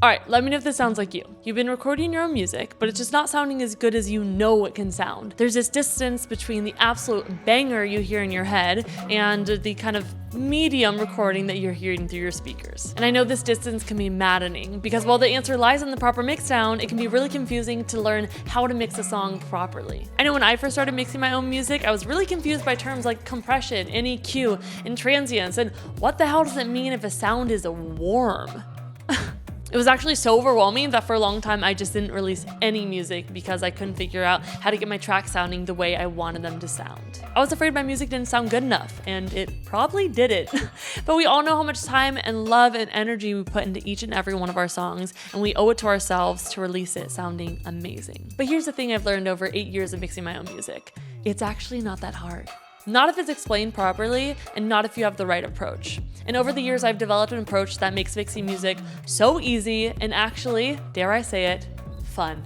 Alright, let me know if this sounds like you. You've been recording your own music, but it's just not sounding as good as you know it can sound. There's this distance between the absolute banger you hear in your head and the kind of medium recording that you're hearing through your speakers. And I know this distance can be maddening because while the answer lies in the proper mix sound, it can be really confusing to learn how to mix a song properly. I know when I first started mixing my own music, I was really confused by terms like compression, EQ, and transients, and what the hell does it mean if a sound is warm? It was actually so overwhelming that for a long time I just didn't release any music because I couldn't figure out how to get my tracks sounding the way I wanted them to sound. I was afraid my music didn't sound good enough, and it probably didn't. But we all know how much time and love and energy we put into each and every one of our songs, and we owe it to ourselves to release it sounding amazing. But here's the thing I've learned over 8 years of mixing my own music. It's actually not that hard. Not if it's explained properly, and not if you have the right approach. And over the years, I've developed an approach that makes mixing music so easy and actually, dare I say it, fun.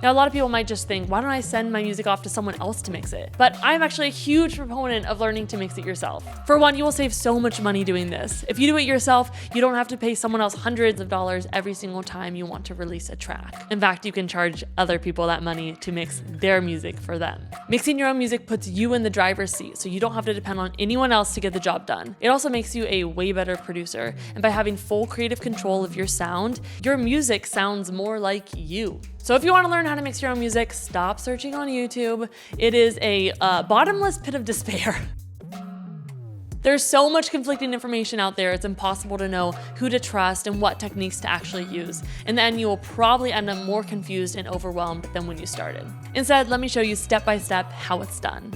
Now, a lot of people might just think, why don't I send my music off to someone else to mix it? But I'm actually a huge proponent of learning to mix it yourself. For one, you will save so much money doing this. If you do it yourself, you don't have to pay someone else hundreds of dollars every single time you want to release a track. In fact, you can charge other people that money to mix their music for them. Mixing your own music puts you in the driver's seat, so you don't have to depend on anyone else to get the job done. It also makes you a way better producer, and by having full creative control of your sound, your music sounds more like you. So if you want to learn how to mix your own music, stop searching on YouTube. It is a bottomless pit of despair. There's so much conflicting information out there, it's impossible to know who to trust and what techniques to actually use. In the end, you will probably end up more confused and overwhelmed than when you started. Instead, let me show you step by step how it's done.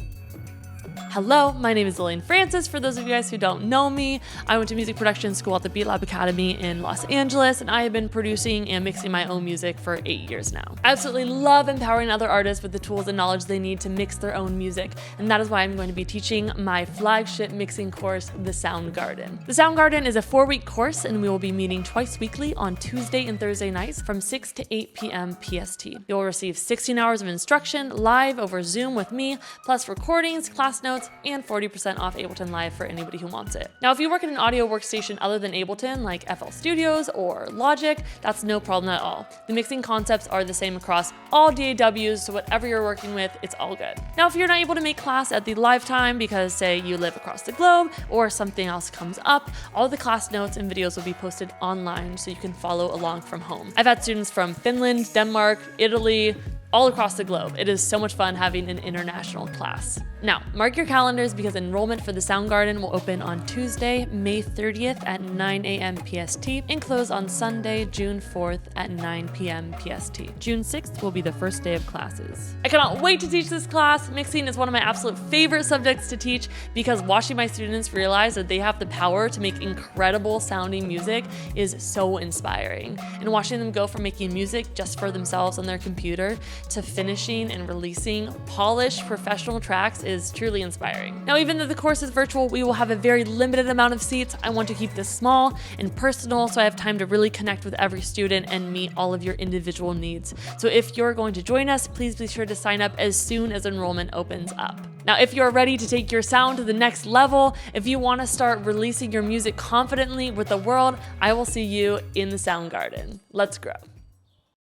Hello, my name is Lillian Francis. For those of you guys who don't know me, I went to music production school at the Beat Lab Academy in Los Angeles, and I have been producing and mixing my own music for 8 years now. I absolutely love empowering other artists with the tools and knowledge they need to mix their own music, and that is why I'm going to be teaching my flagship mixing course, The Sound Garden. The Sound Garden is a 4-week course, and we will be meeting twice weekly on Tuesday and Thursday nights from 6 to 8 p.m. PST. You'll receive 16 hours of instruction live over Zoom with me, plus recordings, class notes, and 40% off Ableton Live for anybody who wants it. Now, if you work in an audio workstation other than Ableton, like FL Studios or Logic, that's no problem at all. The mixing concepts are the same across all DAWs, so whatever you're working with, it's all good. Now, if you're not able to make class at the live time because, say, you live across the globe or something else comes up, all the class notes and videos will be posted online so you can follow along from home. I've had students from Finland, Denmark, Italy, all across the globe. It is so much fun having an international class. Now, mark your calendars because enrollment for the Sound Garden will open on Tuesday, May 30th at 9 a.m. PST and close on Sunday, June 4th at 9 p.m. PST. June 6th will be the first day of classes. I cannot wait to teach this class. Mixing is one of my absolute favorite subjects to teach because watching my students realize that they have the power to make incredible sounding music is so inspiring. And watching them go from making music just for themselves on their computer to finishing and releasing polished professional tracks is truly inspiring. Now, even though the course is virtual, we will have a very limited amount of seats. I want to keep this small and personal so I have time to really connect with every student and meet all of your individual needs. So if you're going to join us, please be sure to sign up as soon as enrollment opens up. Now, if you're ready to take your sound to the next level, if you want to start releasing your music confidently with the world, I will see you in the Sound Garden. Let's grow.